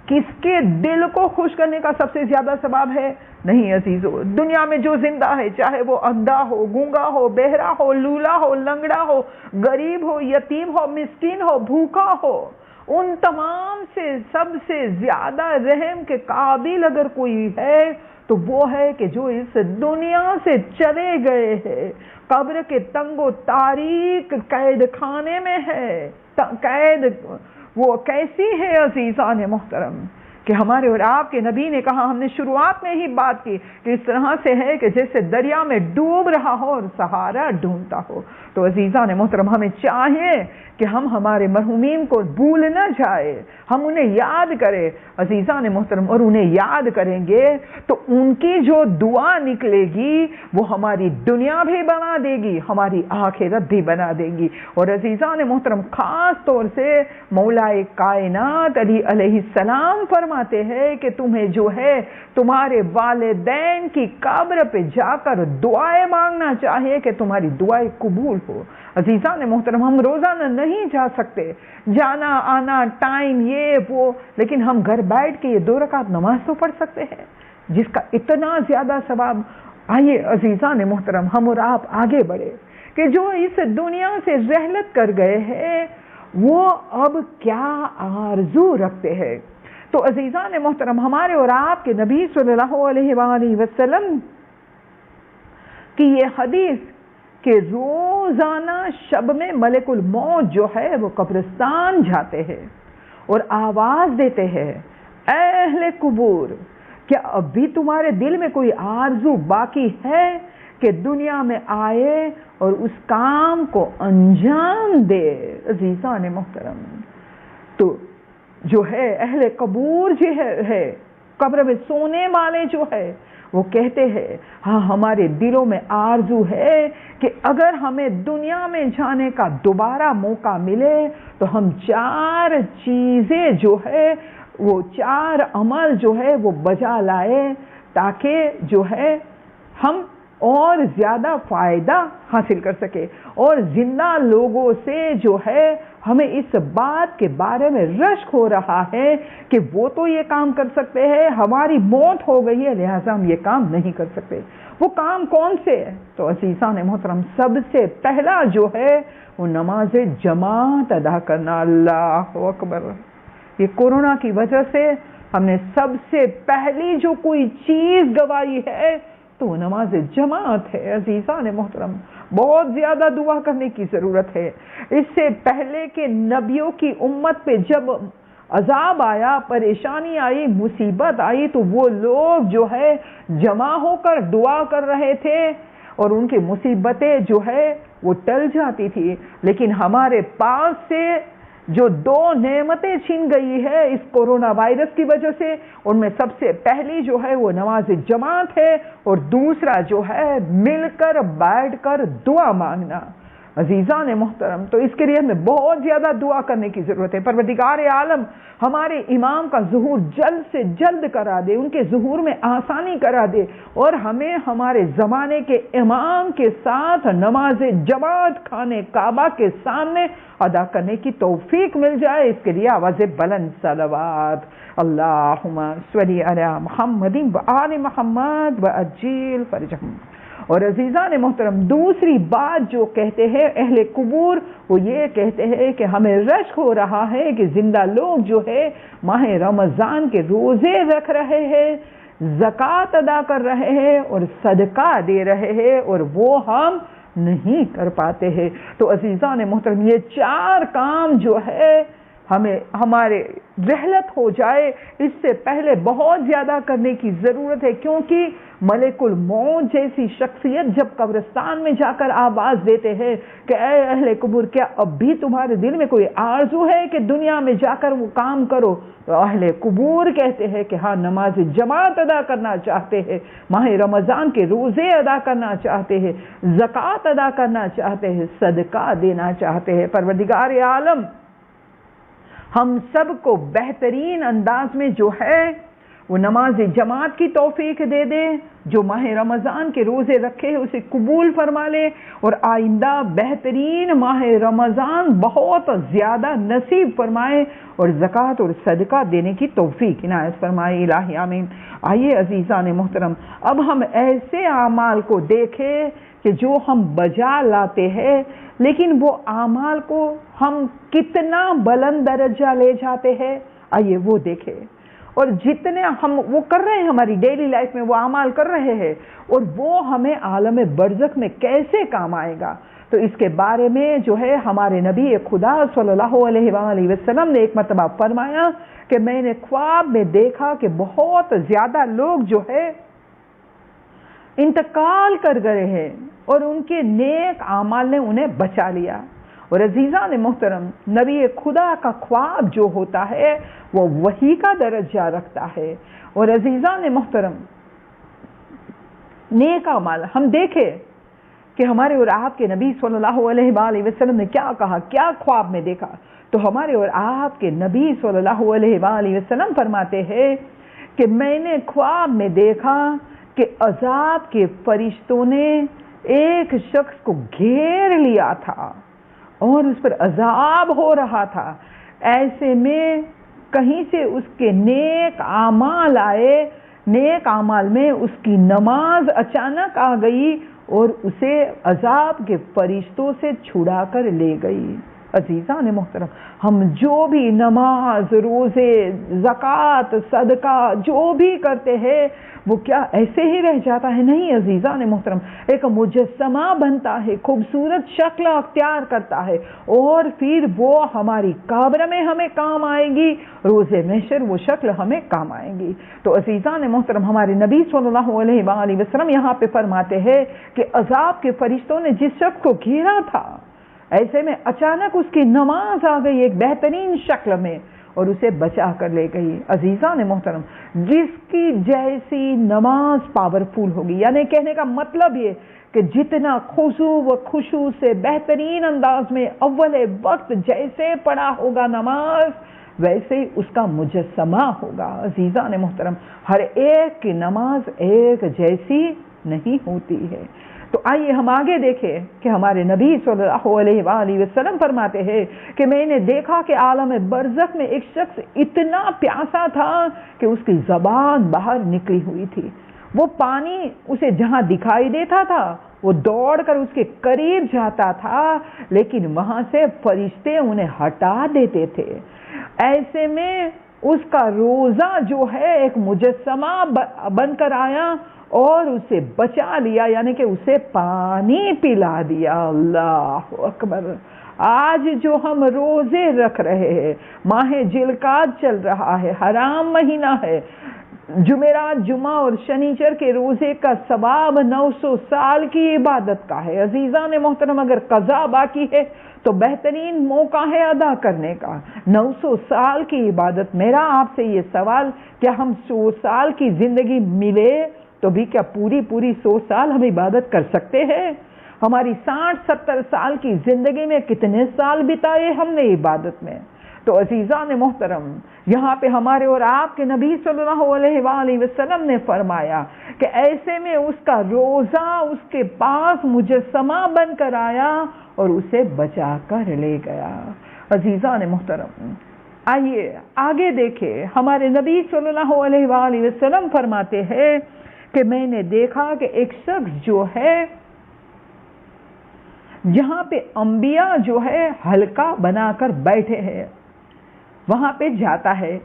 کس کے دل کو خوش کرنے کا سب سے زیادہ ثواب ہے؟ نہیں عزیزو، دنیا میں جو زندہ ہے، چاہے وہ اندھا ہو، گونگا ہو، بہرا ہو، لولا ہو، لنگڑا ہو، غریب ہو، یتیم ہو، مسکین ہو، بھوکا ہو، ان تمام سے سب سے زیادہ رحم کے قابل اگر کوئی ہے تو وہ ہے کہ جو اس دنیا سے چلے گئے ہیں، قبر کے تنگ و تاریک قید خانے میں ہے۔ قید وہ کیسی ہے عزیزان محترم کہ ہمارے اور آپ کے نبی نے کہا، ہم نے شروعات میں ہی بات کی کہ اس طرح سے ہے کہ جیسے دریا میں ڈوب رہا ہو اور سہارا ڈھونڈتا ہو۔ تو عزیزان محترم، ہمیں چاہیے کہ ہم ہمارے مرحومین کو بھول نہ جائے، ہم انہیں یاد کریں عزیزان محترم، اور انہیں یاد کریں گے تو ان کی جو دعا نکلے گی وہ ہماری دنیا بھی بنا دے گی، ہماری آخرت بھی بنا دے گی۔ اور عزیزان محترم، خاص طور سے مولا کائنات علی علیہ السلام فرماتے ہیں کہ تمہیں جو ہے تمہارے والدین کی قبر پہ جا کر دعائیں مانگنا چاہیے کہ تمہاری دعائیں قبول ہو۔ عزیزان محترم، ہم روزانہ نہیں جا سکتے، جانا آنا ٹائم یہ وہ، لیکن ہم گھر بیٹھ کے یہ 2 رکعت نماز تو پڑھ سکتے ہیں جس کا اتنا زیادہ ثواب۔ آئیے عزیزان محترم، ہم اور آپ آگے بڑھے کہ جو اس دنیا سے رحلت کر گئے ہیں وہ اب کیا آرزو رکھتے ہیں۔ تو عزیزان محترم، ہمارے اور آپ کے نبی صلی اللہ علیہ وآلہ وسلم کی یہ حدیث کہ روزانہ شب میں ملک الموت جو ہے وہ قبرستان جاتے ہیں اور آواز دیتے ہیں، اے اہل قبور، کیا اب بھی تمہارے دل میں کوئی آرزو باقی ہے کہ دنیا میں آئے اور اس کام کو انجام دے؟ عزیزان محترم، تو جو ہے اہل قبور جو ہے قبر میں سونے والے جو ہے وہ کہتے ہیں ہاں ہمارے دلوں میں آرزو ہے کہ اگر ہمیں دنیا میں جانے کا دوبارہ موقع ملے تو ہم 4 چیزیں جو ہے وہ 4 عمل جو ہے وہ بجا لائے تاکہ جو ہے ہم اور زیادہ فائدہ حاصل کر سکے، اور زندہ لوگوں سے جو ہے ہمیں اس بات کے بارے میں رشک ہو رہا ہے کہ وہ تو یہ کام کر سکتے ہیں، ہماری موت ہو گئی ہے لہٰذا ہم یہ کام نہیں کر سکتے۔ وہ کام کون سے ہے؟ تو عزیزان محترم، سب سے پہلا جو ہے وہ نماز جماعت ادا کرنا۔ اللہ اکبر! یہ کورونا کی وجہ سے ہم نے سب سے پہلی جو کوئی چیز گوائی ہے تو نماز جماعت ہے۔ عزیزان محترم، بہت زیادہ دعا کرنے کی ضرورت ہے۔ اس سے پہلے کہ نبیوں کی امت پہ جب عذاب آیا، پریشانی آئی، مصیبت آئی تو وہ لوگ جو ہے جمع ہو کر دعا کر رہے تھے اور ان کی مصیبتیں جو ہے وہ ٹل جاتی تھی۔ لیکن ہمارے پاس سے جو 2 نعمتیں چھن گئی ہے اس کورونا وائرس کی وجہ سے، ان میں سب سے پہلی جو ہے وہ نماز جماعت ہے اور دوسرا جو ہے مل کر بیٹھ کر دعا مانگنا۔ عزیزان محترم، تو اس کے لیے ہمیں بہت زیادہ دعا کرنے کی ضرورت ہے۔ پروردگار عالم ہمارے امام کا ظہور جلد سے جلد کرا دے، ان کے ظہور میں آسانی کرا دے اور ہمیں ہمارے زمانے کے امام کے ساتھ نماز جماعت خانے کعبہ کے سامنے ادا کرنے کی توفیق مل جائے۔ اس کے لیے آواز بلند صلوات، اللہم صلی علی محمد و آل محمد و عجل فرجہم۔ اور عزیزان محترم، دوسری بات جو کہتے ہیں اہل قبور، وہ یہ کہتے ہیں کہ ہمیں رشک ہو رہا ہے کہ زندہ لوگ جو ہے ماہ رمضان کے روزے رکھ رہے ہیں، زکوٰۃ ادا کر رہے ہیں اور صدقہ دے رہے ہیں اور وہ ہم نہیں کر پاتے ہیں۔ تو عزیزان محترم، یہ 4 کام جو ہے ہمیں ہمارے رحلت ہو جائے اس سے پہلے بہت زیادہ کرنے کی ضرورت ہے، کیونکہ ملک الموت جیسی شخصیت جب قبرستان میں جا کر آواز دیتے ہیں کہ اے اہل قبور، کیا اب بھی تمہارے دل میں کوئی آرزو ہے کہ دنیا میں جا کر وہ کام کرو؟ تو اہل قبور کہتے ہیں کہ ہاں نماز جماعت ادا کرنا چاہتے ہیں، ماہ رمضان کے روزے ادا کرنا چاہتے ہیں، زکوٰۃ ادا کرنا چاہتے ہیں، صدقہ دینا چاہتے ہیں۔ پروردگار عالم ہم سب کو بہترین انداز میں جو ہے وہ نماز جماعت کی توفیق دے دے، جو ماہ رمضان کے روزے رکھے ہیں اسے قبول فرما لے اور آئندہ بہترین ماہ رمضان بہت زیادہ نصیب فرمائے اور زکوٰۃ اور صدقہ دینے کی توفیق عنایت فرمائے، الہی آمین۔ آئیے عزیزان محترم، اب ہم ایسے اعمال کو دیکھیں کہ جو ہم بجا لاتے ہیں لیکن وہ اعمال کو ہم کتنا بلند درجہ لے جاتے ہیں، آئیے وہ دیکھیں۔ اور جتنے ہم وہ کر رہے ہیں ہماری ڈیلی لائف میں، وہ اعمال کر رہے ہیں اور وہ ہمیں عالم برزخ میں کیسے کام آئے گا، تو اس کے بارے میں جو ہے ہمارے نبی خدا صلی اللہ علیہ وآلہ وسلم نے ایک مرتبہ فرمایا کہ میں نے خواب میں دیکھا کہ بہت زیادہ لوگ جو ہے انتقال کر گئے ہیں اور ان کے نیک اعمال نے انہیں بچا لیا۔ اور عزیزان محترم، نبی خدا کا خواب جو ہوتا ہے وہ وحی کا درجہ رکھتا ہے۔ اور عزیزان محترم، نیک اعمال ہم دیکھیں کہ ہمارے اور آپ کے نبی صلی اللہ علیہ وآلہ وسلم نے کیا کہا، کیا خواب میں دیکھا، تو ہمارے اور آپ کے نبی صلی اللہ علیہ وآلہ وسلم فرماتے ہیں کہ میں نے خواب میں دیکھا کہ عذاب کے فرشتوں نے ایک شخص کو گھیر لیا تھا اور اس پر عذاب ہو رہا تھا، ایسے میں کہیں سے اس کے نیک اعمال آئے، نیک اعمال میں اس کی نماز اچانک آ گئی اور اسے عذاب کے فرشتوں سے چھڑا کر لے گئی۔ عزیزان محترم، ہم جو بھی نماز، روزے، زکوٰۃ، صدقہ جو بھی کرتے ہیں وہ کیا ایسے ہی رہ جاتا ہے؟ نہیں عزیزان محترم، ایک مجسمہ بنتا ہے، خوبصورت شکل اختیار کرتا ہے، اور پھر وہ ہماری قبر میں ہمیں کام آئے گی، روز محشر وہ شکل ہمیں کام آئے گی۔ تو عزیزان محترم، ہمارے نبی صلی اللہ علیہ وآلہ وسلم یہاں پہ فرماتے ہیں کہ عذاب کے فرشتوں نے جس شخص کو گھیرا تھا، ایسے میں اچانک اس کی نماز آ گئی ایک بہترین شکل میں اور اسے بچا کر لے گئی۔ عزیزان محترم، جس کی جیسی نماز پاورفل ہوگی، یعنی کہنے کا مطلب یہ کہ جتنا خضوع و خشوع سے بہترین انداز میں اول وقت جیسے پڑھا ہوگا نماز، ویسے ہی اس کا مجسمہ ہوگا۔ عزیزان محترم، ہر ایک کی نماز ایک جیسی نہیں ہوتی ہے۔ تو آئیے ہم آگے دیکھیں کہ ہمارے نبی صلی اللہ علیہ وآلہ وسلم فرماتے ہیں کہ میں نے دیکھا کہ عالم برزخ میں ایک شخص اتنا پیاسا تھا کہ اس کی زبان باہر نکلی ہوئی تھی۔ وہ پانی اسے جہاں دکھائی دیتا تھا وہ دوڑ کر اس کے قریب جاتا تھا، لیکن وہاں سے فرشتے انہیں ہٹا دیتے تھے۔ ایسے میں اس کا روزہ جو ہے ایک مجسمہ بن کر آیا اور اسے بچا لیا، یعنی کہ اسے پانی پلا دیا۔ اللہ اکبر! آج جو ہم روزے رکھ رہے ہیں، ماہ ذوالقعدہ چل رہا ہے، حرام مہینہ ہے، جمعرات، جمعہ اور شنیچر کے روزے کا ثواب 900 سال کی عبادت کا ہے۔ عزیزان محترم، اگر قضا باقی ہے تو بہترین موقع ہے ادا کرنے کا۔ 900 سال کی عبادت، میرا آپ سے یہ سوال، کیا ہم 100 سال کی زندگی ملے تو بھی کیا پوری 100 سال ہم عبادت کر سکتے ہیں؟ ہماری 60-70 سال کی زندگی میں کتنے سال بتائے ہم نے عبادت میں؟ تو عزیزان محترم، یہاں پہ ہمارے اور آپ کے نبی صلی اللہ علیہ وآلہ وسلم نے فرمایا کہ ایسے میں اس کا روزہ اس کے پاس مجسمہ بن کر آیا اور اسے بچا کر لے گیا۔ عزیزان محترم، آئیے آگے دیکھیں، ہمارے نبی صلی اللہ علیہ وآلہ وسلم فرماتے ہیں کہ میں نے دیکھا کہ ایک شخص جو ہے جہاں پہ انبیاء جو ہے حلقہ بنا کر بیٹھے ہیں وہاں پہ جاتا ہے،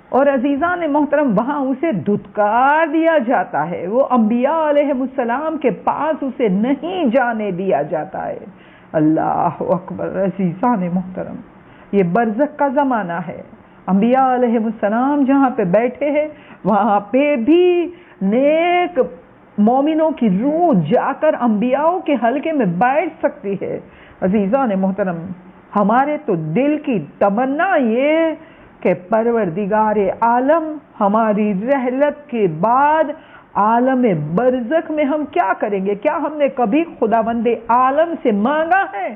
اور عزیزان محترم وہاں اسے دھتکار دیا جاتا ہے، وہ انبیاء علیہ السلام کے پاس اسے نہیں جانے دیا جاتا ہے۔ اللہ اکبر! عزیزان محترم، یہ برزخ کا زمانہ ہے، انبیاء علیہ السلام جہاں پہ بیٹھے ہیں وہاں پہ بھی نیک مومنوں کی روح جا کر انبیاء کے حلقے میں بیٹھ سکتی ہے۔ عزیزان محترم، ہمارے تو دل کی تمنا یہ کہ پروردگار عالم ہماری رحلت کے بعد عالم برزخ میں ہم کیا کریں گے؟ کیا ہم نے کبھی خداوند عالم سے مانگا ہے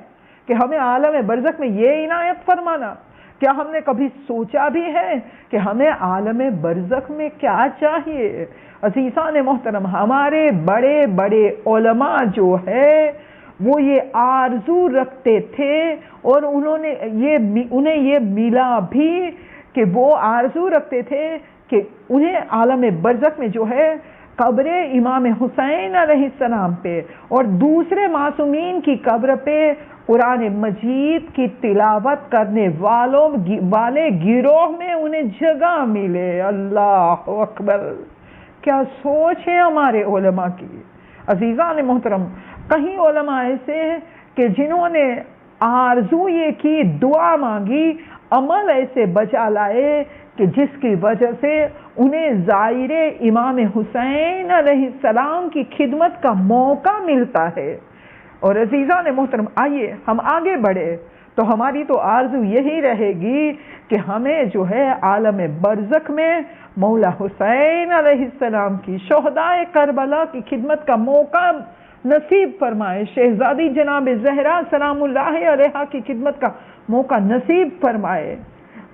کہ ہمیں عالم برزخ میں یہ عنایت فرمانا؟ کیا ہم نے کبھی سوچا بھی ہے کہ ہمیں عالم برزخ میں کیا چاہیے؟ عزیزان محترم، ہمارے بڑے بڑے علماء جو ہے وہ یہ آرزو رکھتے تھے، اور انہیں یہ ملا بھی کہ وہ آرزو رکھتے تھے کہ انہیں عالم برزخ میں جو ہے قبر امام حسین علیہ السلام پہ اور دوسرے معصومین کی قبر پہ قرآن مجید کی تلاوت کرنے والے گروہ میں انہیں جگہ ملے۔ اللہ اکبر! کیا سوچ ہے ہمارے علماء کی! عزیزان محترم، کہیں علماء ایسے ہیں کہ جنہوں نے آرزو یہ کی، دعا مانگی، عمل ایسے بچا لائے کہ جس کی وجہ سے انہیں ظاہر امام حسین علیہ السلام کی خدمت کا موقع ملتا ہے۔ اور عزیزان محترم، آئیے ہم آگے بڑھے تو ہماری تو آرزو یہی رہے گی کہ ہمیں جو ہے عالم برزخ میں مولا حسین علیہ السلام کی، شہدائے کربلا کی خدمت کا موقع نصیب فرمائے، شہزادی جناب زہرا سلام اللہ علیہا کی خدمت کا موقع نصیب فرمائے۔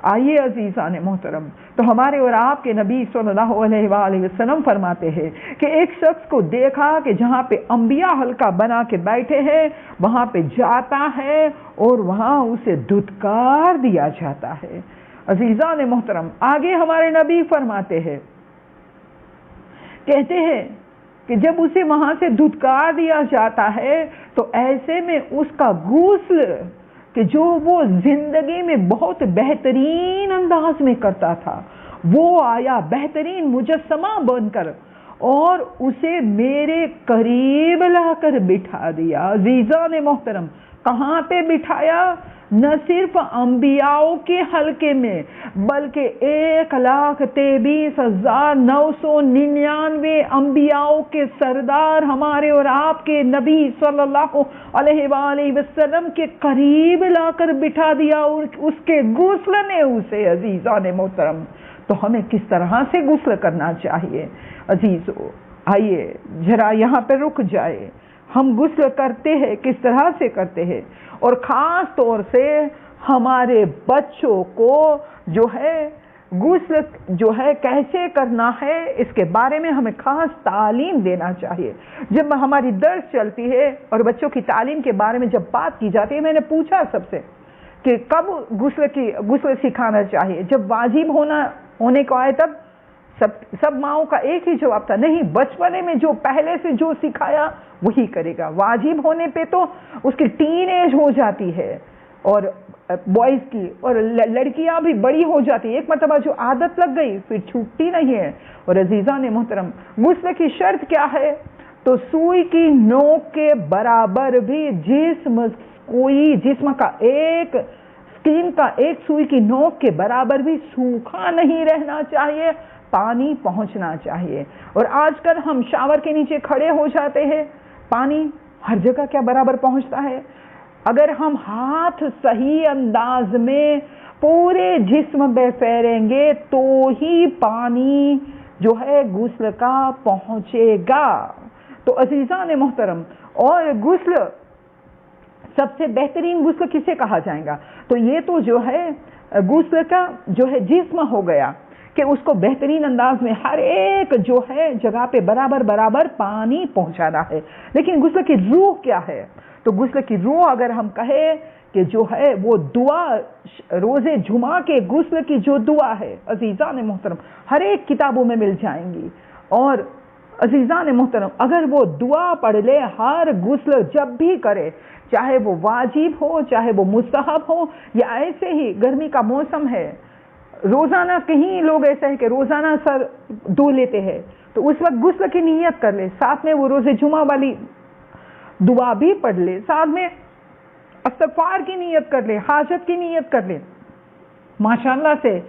آئیے عزیزان محترم، تو ہمارے اور آپ کے نبی صلی اللہ علیہ وآلہ وسلم فرماتے ہیں کہ ایک شخص کو دیکھا کہ جہاں پہ انبیاء حلقہ بنا کے بیٹھے ہیں وہاں پہ جاتا ہے اور وہاں اسے دھتکار دیا جاتا ہے۔ عزیزان محترم، آگے ہمارے نبی فرماتے ہیں، کہتے ہیں کہ جب اسے وہاں سے دھتکار دیا جاتا ہے تو ایسے میں اس کا غسل کہ جو وہ زندگی میں بہت بہترین انداز میں کرتا تھا، وہ آیا بہترین مجسمہ بن کر اور اسے میرے قریب لا کر بٹھا دیا۔ عزیزان محترم، کہاں پہ بٹھایا؟ نہ صرف انبیاء کے حلقے میں بلکہ 1,23,999 انبیاء کے سردار ہمارے اور آپ کے نبی صلی اللہ علیہ وآلہ وسلم کے قریب لا کر بٹھا دیا، اور اس کے غسل نے اسے۔ عزیزان محترم، تو ہمیں کس طرح سے غسل کرنا چاہیے؟ عزیزو، آئیے ذرا یہاں پہ رک جائے۔ ہم غسل کرتے ہیں، کس طرح سے کرتے ہیں، اور خاص طور سے ہمارے بچوں کو جو ہے غسل جو ہے کیسے کرنا ہے، اس کے بارے میں ہمیں خاص تعلیم دینا چاہیے۔ جب ہماری درس چلتی ہے اور بچوں کی تعلیم کے بارے میں جب بات کی جاتی ہے، میں نے پوچھا سب سے کہ کب غسل سکھانا چاہیے؟ جب واجب ہونے کو آئے تب؟ سب ماؤں کا ایک ہی جواب تھا، نہیں، بچپنے میں جو پہلے سے جو سکھایا وہی کرے گا۔ واجب ہونے پہ تو اس کی ٹین ایج ہو جاتی ہے، اور بوائز کی، اور لڑکیاں بھی بڑی ہو جاتی ہے، ایک مرتبہ جو عادت لگ گئی پھر چھوٹتی نہیں ہے۔ اور عزیزان محترم، غسل کی شرط کیا ہے؟ تو سوئی کی نوک کے برابر بھی جسم کا ایک اسکن کا ایک سوئی کی نوک کے برابر بھی سوکھا نہیں رہنا چاہیے، پانی پہنچنا چاہیے۔ اور آج کل ہم شاور کے نیچے کھڑے ہو جاتے ہیں، پانی ہر جگہ کیا برابر پہنچتا ہے؟ اگر ہم ہاتھ صحیح انداز میں پورے جسم پہ پھیریں گے تو ہی پانی جو ہے غسل کا پہنچے گا۔ تو عزیزان محترم، اور غسل سب سے بہترین غسل کسے کہا جائے گا؟ تو یہ تو جو ہے غسل کا جو ہے جسم ہو گیا کہ اس کو بہترین انداز میں ہر ایک جو ہے جگہ پہ برابر پانی پہنچانا ہے۔ لیکن غسل کی روح کیا ہے؟ تو غسل کی روح اگر ہم کہیں کہ جو ہے وہ دعا، روزے جمعہ کے غسل کی جو دعا ہے عزیزان محترم ہر ایک کتابوں میں مل جائیں گی۔ اور عزیزان محترم، اگر وہ دعا پڑھ لے ہر غسل جب بھی کرے، چاہے وہ واجب ہو چاہے وہ مستحب ہو، یا ایسے ہی گرمی کا موسم ہے، روزانہ کہیں لوگ ایسا ہے کہ روزانہ سر دھو لیتے ہیں، تو اس وقت غسل کی نیت کر لے، ساتھ میں وہ روزے جمعہ والی دعا بھی پڑھ لے، ساتھ میں استغفار کی نیت کر لے، حاجت کی نیت کر لے۔ ماشاءاللہ سے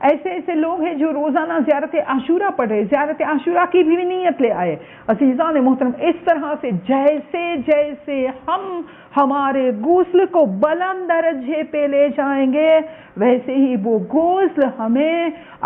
ایسے لوگ ہیں جو روزانہ زیارت عاشورہ پڑھ رہے، زیارت عاشورہ کی بھی نیت لے آئے۔ عزیزان محترم، اس طرح سے جیسے ہم ہمارے غسل کو بلند درجے پہ لے جائیں گے، ویسے ہی وہ غسل ہمیں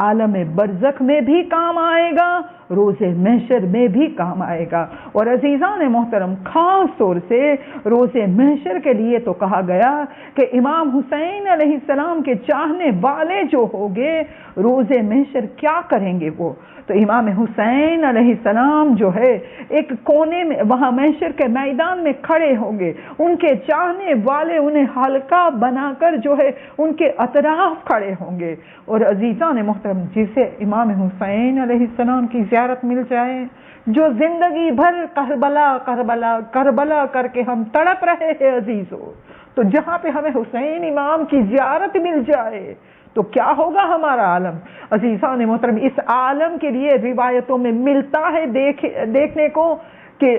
عالم برزخ میں بھی کام آئے گا، روز محشر میں بھی کام آئے گا۔ اور عزیزان محترم، خاص طور سے روز محشر کے لیے تو کہا گیا کہ امام حسین علیہ السلام کے چاہنے والے جو ہوگے روز محشر کیا کریں گے؟ وہ تو امام حسین علیہ السلام جو ہے ایک کونے میں وہاں محشر کے میدان میں کھڑے ہوں گے، ان کے چاہنے والے انہیں حلقہ بنا کر جو ہے ان کے اطراف کھڑے ہوں گے۔ اور عزیزان محترم، جسے امام حسین علیہ السلام کی زیارت مل جائے، جو زندگی بھر کربلا کربلا کربلا کر کے ہم تڑپ رہے ہیں عزیزو، تو جہاں پہ ہمیں حسین امام کی زیارت مل جائے تو کیا ہوگا ہمارا عالم؟ عزیزان محترم، اس عالم کے لیے روایتوں میں ملتا ہے دیکھنے کو کہ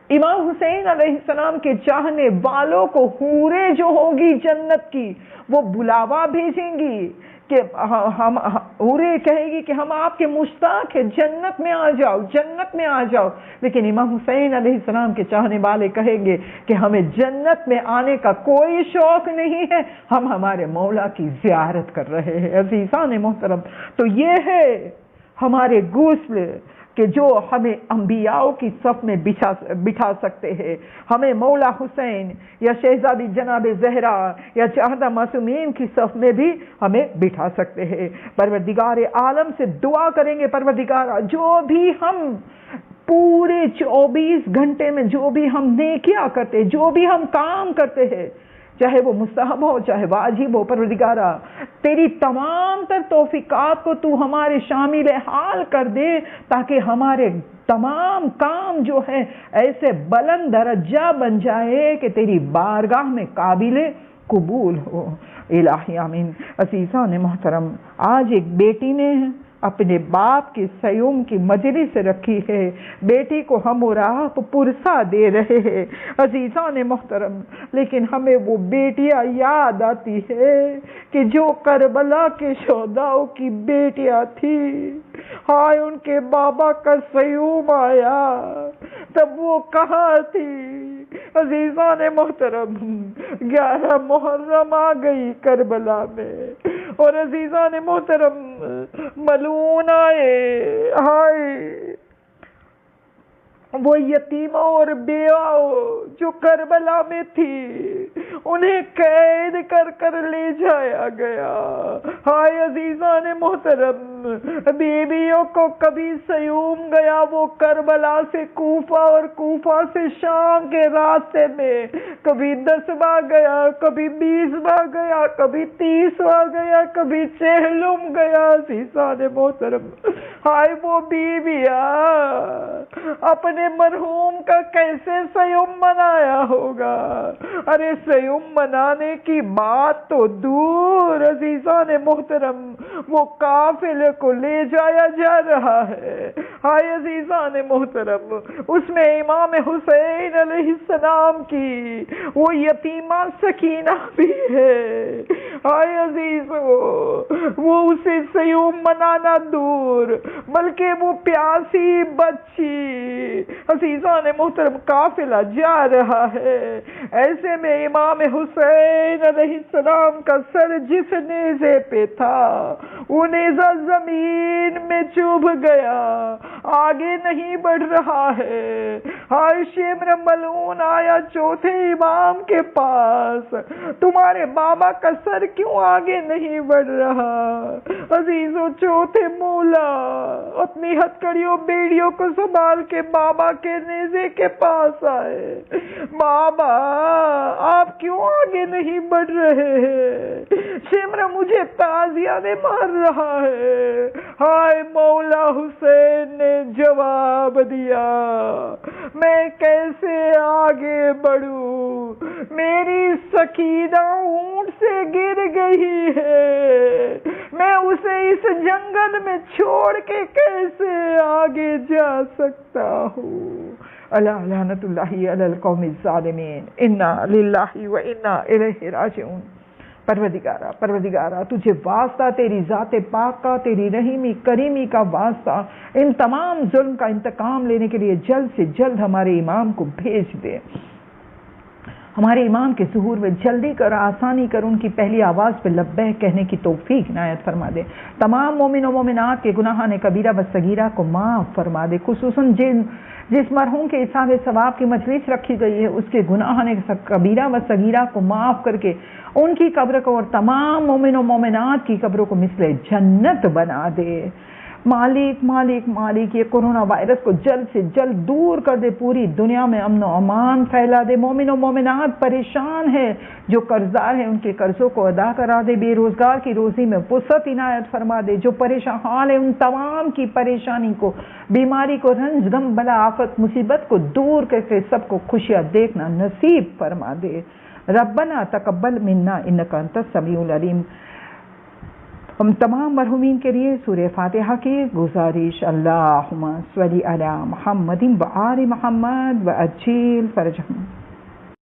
امام حسین علیہ السلام کے چاہنے والوں کو حوریں جو ہوگی جنت کی وہ بلاوا بھیجیں گی کہ ہم حوریں کہے گی کہ ہم آپ کے مشتاق ہیں، جنت میں آ جاؤ، جنت میں آ جاؤ۔ لیکن امام حسین علیہ السلام کے چاہنے والے کہیں گے کہ ہمیں جنت میں آنے کا کوئی شوق نہیں ہے، ہم ہمارے مولا کی زیارت کر رہے ہیں۔ عزیزان محترم، تو یہ ہے ہمارے غسل کہ جو ہمیں انبیاء کی صف میں بٹھا سکتے ہیں، ہمیں مولا حسین یا شہزادی جناب زہرا یا چہدہ معصومین کی صف میں بھی ہمیں بٹھا سکتے ہیں۔ پروردگار عالم سے دعا کریں گے، پروردگار جو بھی ہم پورے 24 گھنٹے میں جو بھی ہم نیکیاں کرتے، جو بھی ہم کام کرتے ہیں، چاہے وہ مستحب ہو چاہے واجب ہو، پروردگارا تیری تمام تر توفیقات کو تو ہمارے شامل حال کر دے، تاکہ ہمارے تمام کام جو ہے ایسے بلند درجہ بن جائے کہ تیری بارگاہ میں قابل قبول ہو۔ الہی آمین۔ عزیزان محترم، آج ایک بیٹی نے اپنے باپ کے سیوم کی مجلس رکھی ہے، بیٹی کو ہم اور آپ پرسا دے رہے ہیں عزیزان محترم، لیکن ہمیں وہ بیٹیاں یاد آتی ہے کہ جو کربلا کے شہداؤں کی بیٹیاں تھی، ہائے ان کے بابا کا سیوم آیا تب وہ کہاں تھی؟ عزیزان محترم 11 محرم آ گئی کربلا میں، اور عزیزان محترم ملعون آئے، ہائے وہ یتیمہ اور بیوہ جو کربلا میں تھی انہیں قید کر کر لے جایا گیا۔ ہائے عزیزان محترم، بیویوں کو کبھی سیوم گیا وہ کربلا سے کوفہ اور کوفہ سے شام کے راستے میں، کبھی 10واں گیا، کبھی 20واں گیا، کبھی 30واں گیا، کبھی چہلم گیا۔ عزیزان محترم، ہائے وہ بیویاں اپنے مرحوم کا کیسے سیوم منایا ہوگا؟ ارے سیوم منانے کی بات تو دور، عزیزان محترم وہ قافلے کو لے جایا جا رہا ہے۔ ہائے عزیزان محترم، اس میں امام حسین علیہ السلام کی وہ یتیمہ سکینہ بھی ہے۔ ہائے عزیزو، وہ اسے سیوم منانا دور، بلکہ وہ پیاسی بچی، عزیزان محترم قافلہ جا رہا ہے، ایسے میں امام حسین علیہ السلام کا سر جس نیزے پہ تھا وہ نیزہ زمین میں چبھ گیا، آگے نہیں بڑھ رہا ہے۔ ہائے شمر ملعون آیا چوتھے امام کے پاس، تمہارے بابا کا سر کیوں آگے نہیں بڑھ رہا؟ عزیزو چوتھے مولا اپنی ہتھکڑیوں بیڑیوں کو سنبھال کے بابا کے نیزے کے پاس آئے، بابا آپ کیوں آگے نہیں بڑھ رہے ہیں؟ شمر مجھے تازیانے مار رہا ہے۔ ہائے مولا حسین نے جواب دیا، میں کیسے آگے بڑھوں؟ میری سکینہ اونٹ سے گر گئی ہے، میں اسے اس جنگل میں چھوڑ کے کیسے آگے جا سکتا ہوں؟ اللہ لعنت اللہ علی القوم الظالمین، انا للہ و انا الیہ راجعون۔ پروردگارا تجھے واسطہ تیری ذات پاک کا، تیری رحیمی کریمی کا واسطہ، ان تمام ظلم کا انتقام لینے کے لیے جلد سے جلد ہمارے امام کو بھیج دے، ہمارے امام کے ظہور میں جلدی کر، آسانی کر، ان کی پہلی آواز پہ لبیک کہنے کی توفیق عنایت فرما دے، تمام مومن و مومنات کے گناہان کبیرہ و صغیرہ کو معاف فرما دے، خصوصاً جس مرحوم کے حساب ثواب کی مجلس رکھی گئی ہے اس کے گناہان کبیرہ و صغیرہ کو معاف کر کے ان کی قبر کو اور تمام مومن و مومنات کی قبروں کو مثل جنت بنا دے۔ مالک مالک مالک یہ کورونا وائرس کو جلد سے جلد دور کر دے، پوری دنیا میں امن و امان پھیلا دے، مومن و مومنات پریشان ہے، جو قرضدار ہیں ان کے قرضوں کو ادا کرا دے، بے روزگار کی روزی میں وسعت عنایت فرما دے، جو پریشان حال ہے ان تمام کی پریشانی کو، بیماری کو، رنج غم بلا آفت مصیبت کو دور کر کے سب کو خوشیاں دیکھنا نصیب فرما دے۔ ربنا تقبل منا انک انت السمیع العلیم۔ ہم تمام مرحومین کے لیے سورہ فاتحہ کی گزارش، اللہم صلی علی محمد و آل محمد و عجل فرجہم۔